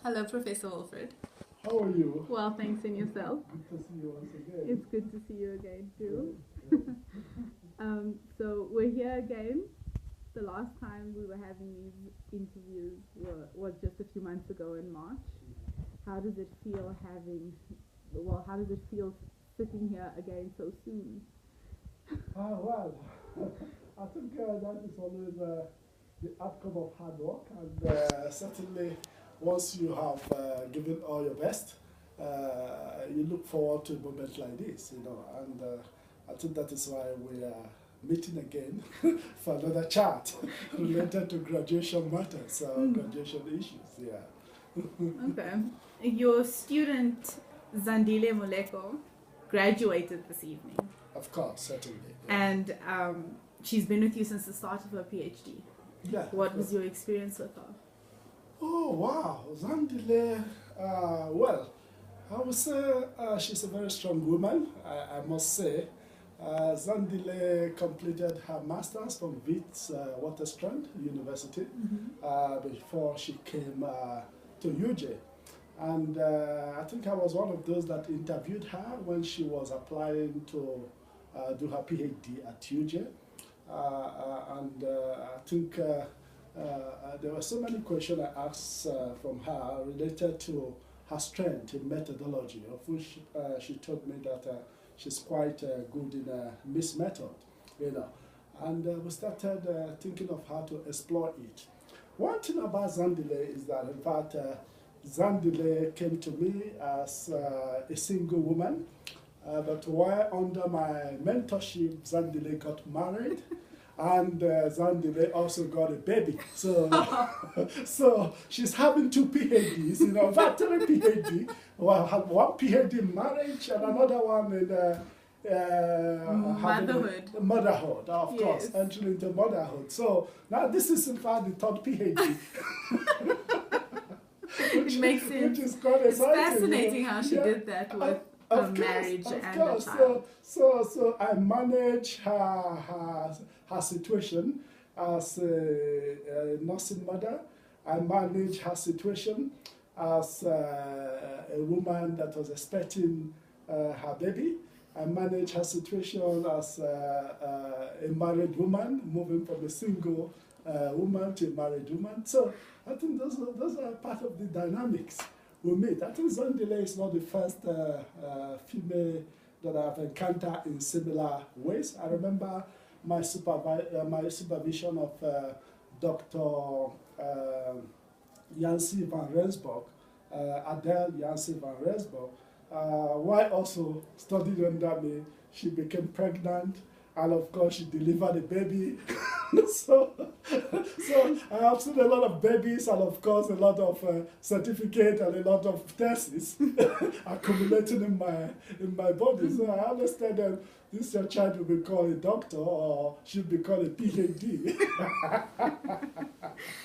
Hello, Professor Wilfred. How are you? Well, thanks, and yourself? Good to see you once again. It's good to see you again, too. Yeah. So we're here again. The last time we were having these interviews was just a few months ago in March. How does it feel how does it feel sitting here again so soon? Well, I think that is always the outcome of hard work, and certainly once you have given all your best, you look forward to a moment like this, and I think that is why we are meeting again for another chat related to graduation matters, graduation issues, yeah. Okay. Your student, Zandile Moleko, graduated this evening. Of course, certainly. Yeah. And she's been with you since the start of her PhD. Yeah. What was your experience with her? Oh, wow. Zandile, well, I would say she's a very strong woman, I must say. Zandile completed her master's from Wits Waterstrand University before she came to UJ. And I think I was one of those that interviewed her when she was applying to do her PhD at UJ. And I think there were so many questions I asked from her related to her strength in methodology, of which she told me that she's quite good in MIS method, And we started thinking of how to explore it. One thing about Zandile is that, in fact, Zandile came to me as a single woman, but while under my mentorship, Zandile got married, and Zandile also got a baby. So, so she's having two PhDs, in fact, three PhD. Well, one PhD in marriage and another one in motherhood, of course, entering into motherhood. So now this is in fact the third PhD. It makes sense. Which is quite exciting. It's fascinating how she did that with marriage and a child. So I manage her situation as a nursing mother. I manage her situation as a woman that was expecting her baby. I manage her situation as a married woman, moving from a single woman to a married woman. So I think those are part of the dynamics we meet. I think Zandile is not the first female that I've encountered in similar ways. I remember my supervision of Dr. Yancy van Rensburg, Adele Yancy van Rensburg. While also studying under me, she became pregnant, and of course she delivered a baby. so I have seen a lot of babies, and of course a lot of certificates and a lot of theses accumulating in my body. So I understand that this your child will be called a doctor or should be called a PhD.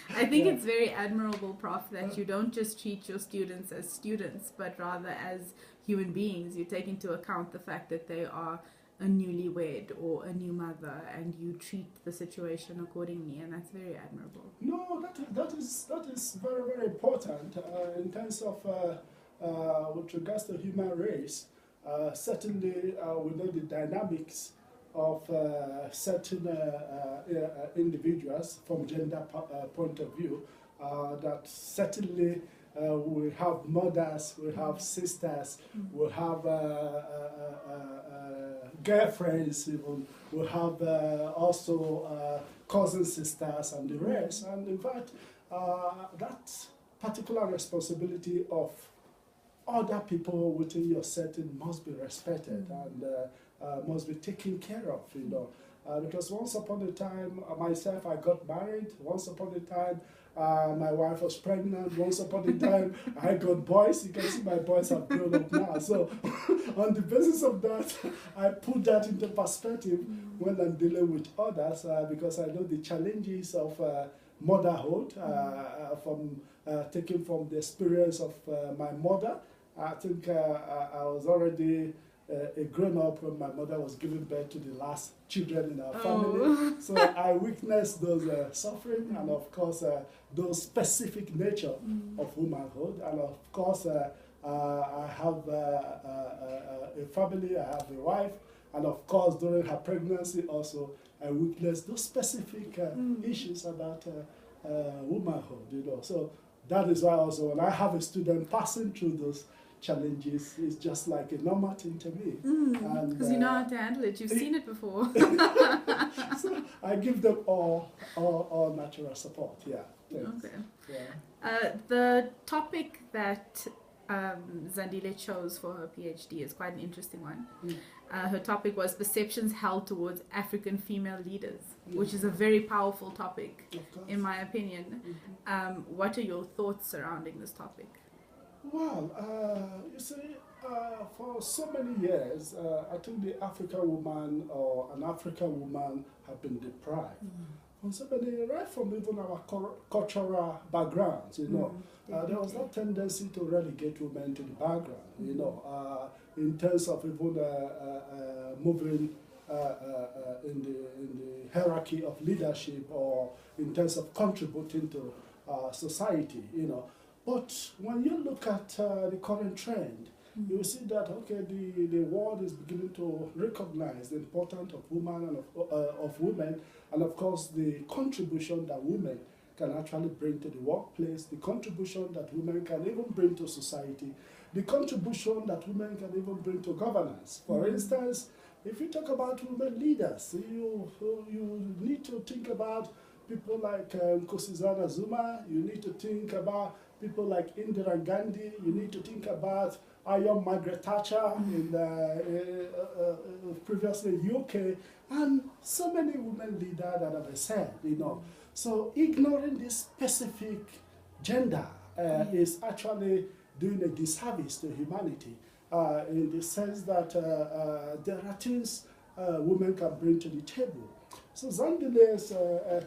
I think it's very admirable, Prof, that you don't just treat your students as students, but rather as human beings. You take into account the fact that they are a newlywed or a new mother, and you treat the situation accordingly, and that's very admirable. No, that is very, very important in terms of with regards to human race. Certainly, we know the dynamics of certain individuals from gender point of view. That certainly we have mothers, we have sisters, we have girlfriends, even we have also cousin sisters and the rest. And in fact, that particular responsibility of other people within your setting must be respected and must be taken care of, because once upon a time, myself, I got married. Once upon a time, my wife was pregnant. Once upon a time, I got boys. You can see my boys have grown up now. So on the basis of that, I put that into perspective when I'm dealing with others, because I know the challenges of motherhood, taken from the experience of my mother. I think I was already a grown-up when my mother was giving birth to the last children in our family. So I witnessed those suffering and, of course, those specific nature of womanhood. And, of course, I have a family, I have a wife, and, of course, during her pregnancy also, I witnessed those specific issues about womanhood, you know. So that is why also when I have a student passing through those challenges, it's just like a normal thing to me. Because you know how to handle it. You've seen it before. So I give them all natural support. Yeah. Thanks. Okay. Yeah. The topic that Zandile chose for her PhD is quite an interesting one. Her topic was perceptions held towards African female leaders, which is a very powerful topic, in my opinion. What are your thoughts surrounding this topic? Well, you see, for so many years, I think the African woman or an African woman have been deprived from so many, right from even our cultural backgrounds, you know. There was that tendency to relegate women to the background, you know, in terms of even moving in the hierarchy of leadership or in terms of contributing to society, you know. But when you look at the current trend, you will see that, okay, the world is beginning to recognize the importance of women and of women, and of course the contribution that women can actually bring to the workplace, the contribution that women can even bring to society, the contribution that women can even bring to governance. For instance, if you talk about women leaders, you need to think about people like Nkosazana Zuma, you need to think about people like Indira Gandhi, you need to think about Iron Margaret Thatcher in previously UK, and so many women leaders that have said, you know. So ignoring this specific gender is actually doing a disservice to humanity in the sense that there are things women can bring to the table. So Zandile's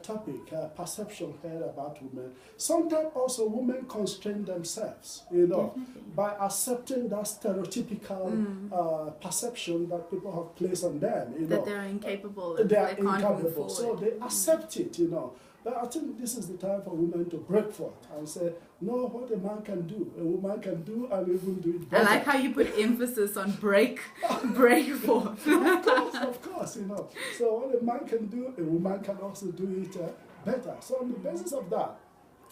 topic, perception here about women, sometimes also women constrain themselves, you know, by accepting that stereotypical perception that people have placed on them, you know. That they're incapable. They are incapable, so they accept it, you know. But I think this is the time for women to break forth and say, no, what a man can do, a woman can do, and even do it better. I like how you put emphasis on break forth. Of course, you know. So what a man can do, a woman can also do it better. So on the basis of that,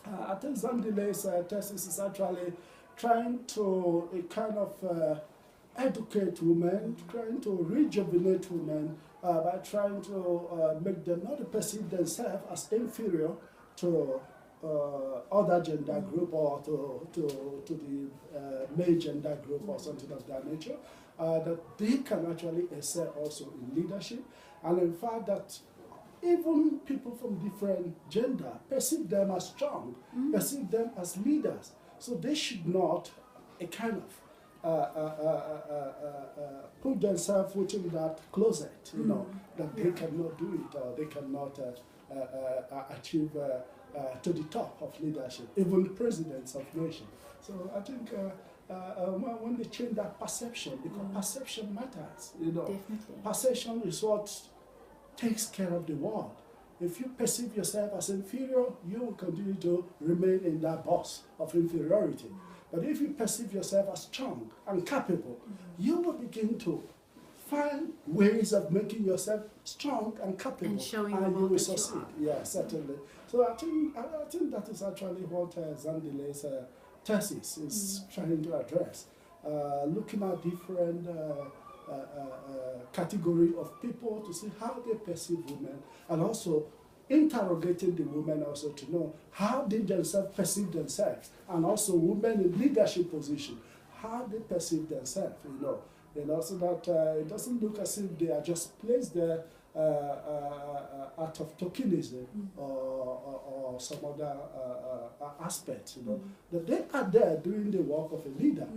I think Zandile's thesis is actually trying to kind of educate women, trying to rejuvenate women, by trying to make them not perceive themselves as inferior to other gender group or to the male gender group or something of that nature, that they can actually excel also in leadership, and in fact that even people from different gender perceive them as strong, perceive them as leaders, so they should not kind of put themselves within that closet, you know, that they cannot do it or they cannot achieve to the top of leadership, even presidents of nations. So I think when they change that perception, because perception matters, you know. Definitely. Perception is what takes care of the world. If you perceive yourself as inferior, you will continue to remain in that box of inferiority. But if you perceive yourself as strong and capable, you will begin to find ways of making yourself strong and capable, and showing and you will succeed. Yeah, certainly. So I think that is actually what Zandile's thesis is trying to address, looking at different category of people to see how they perceive women, and also interrogating the women also to know how they themselves perceive themselves, and also women in leadership position, how they perceive themselves, you know, so that it doesn't look as if they are just placed there out of tokenism or some other aspect, you know, that they are there doing the work of a leader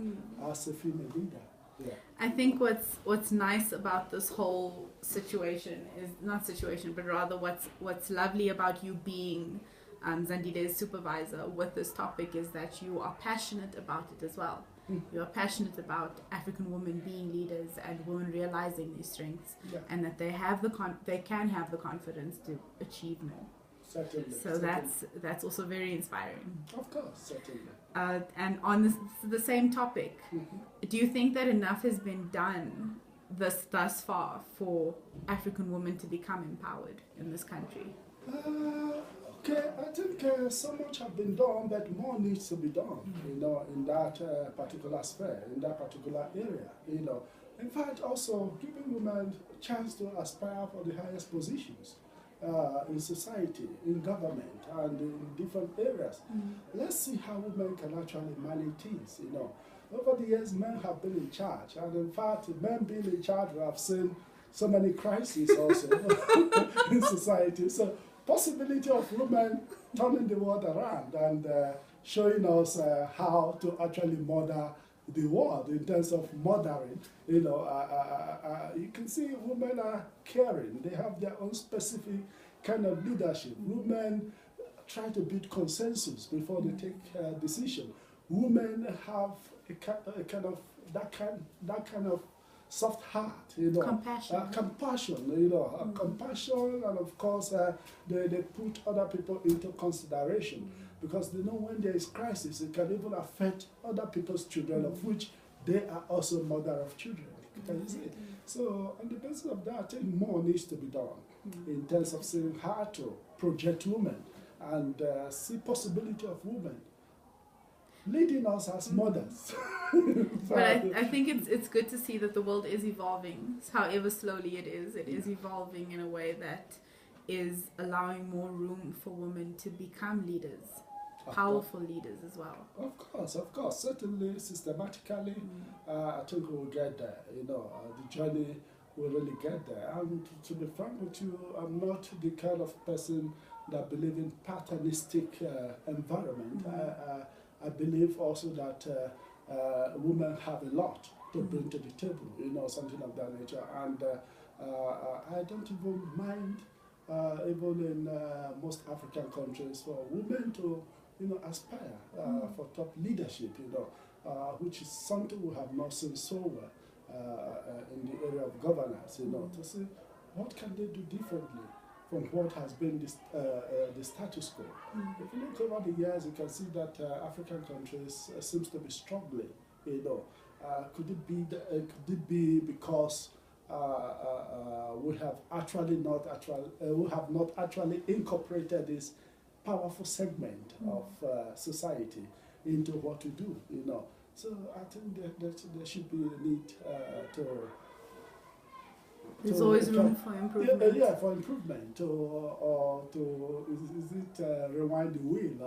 as a female leader. Yeah. I think what's nice about this whole situation is not situation, but rather what's lovely about you being Zandile's supervisor with this topic is that you are passionate about it as well. You are passionate about African women being leaders and women realizing their strengths, and that they have they can have the confidence to achieve more. Certainly. So certainly. that's also very inspiring. Of course, certainly. And on the same topic, do you think that enough has been done thus far for African women to become empowered in this country? Okay, I think so much has been done, but more needs to be done, you know, in that particular sphere, in that particular area, you know. In fact, also giving women a chance to aspire for the highest positions in society, in government, and in different areas. Let's see how women can actually manage things, you know. Over the years, men have been in charge, and in fact, men being in charge, we have seen so many crises also in society. So, possibility of women turning the world around and showing us how to actually model the world in terms of mothering. You know, you can see women are caring. They have their own specific kind of leadership. Women try to build consensus before they take decision. Women have a kind of that kind of soft heart, you know, compassion, you know, compassion, and of course they put other people into consideration because they know when there is crisis, it can even affect other people's children, of which they are also mother of children. Can you see? So on the basis of that, I think more needs to be done in terms of seeing how to project women and see possibility of women leading us as mothers. But I think it's good to see that the world is evolving, however slowly it is. It is evolving in a way that is allowing more room for women to become leaders, powerful leaders as well. Of course. Certainly, systematically, I think we'll get there. You know, the journey will really get there. And to be frank with you, I'm not the kind of person that believes in patternistic environment. I believe also that women have a lot to bring to the table, you know, something of that nature. And I don't even mind, even in most African countries, for women to, you know, aspire for top leadership, you know, which is something we have not seen so well in the area of governance, you know, to see what can they do differently from what has been the status quo. If you look over the years, you can see that African countries seems to be struggling. You know, could it be because we have not actually incorporated this powerful segment of society into what we do? You know, so I think that there should be a need to. There's always room for improvement. Yeah, for improvement. Is it rewind the wheel?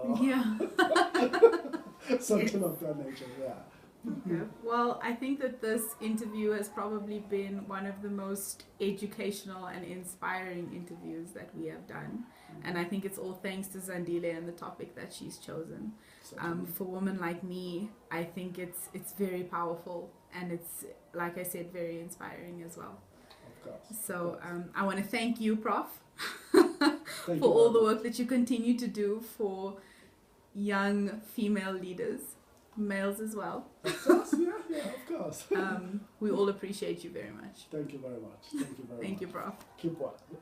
Or something of that nature, yeah. Okay. Well, I think that this interview has probably been one of the most educational and inspiring interviews that we have done. And I think it's all thanks to Zandile and the topic that she's chosen. For women like me, I think it's very powerful, and it's, like I said, very inspiring as well. So I want to thank you, Prof, for all the work that you continue to do for young female leaders, males as well. Of course, yeah, of course. We all appreciate you very much. Thank you very much. Thank you very much. Thank you, Prof. Keep well.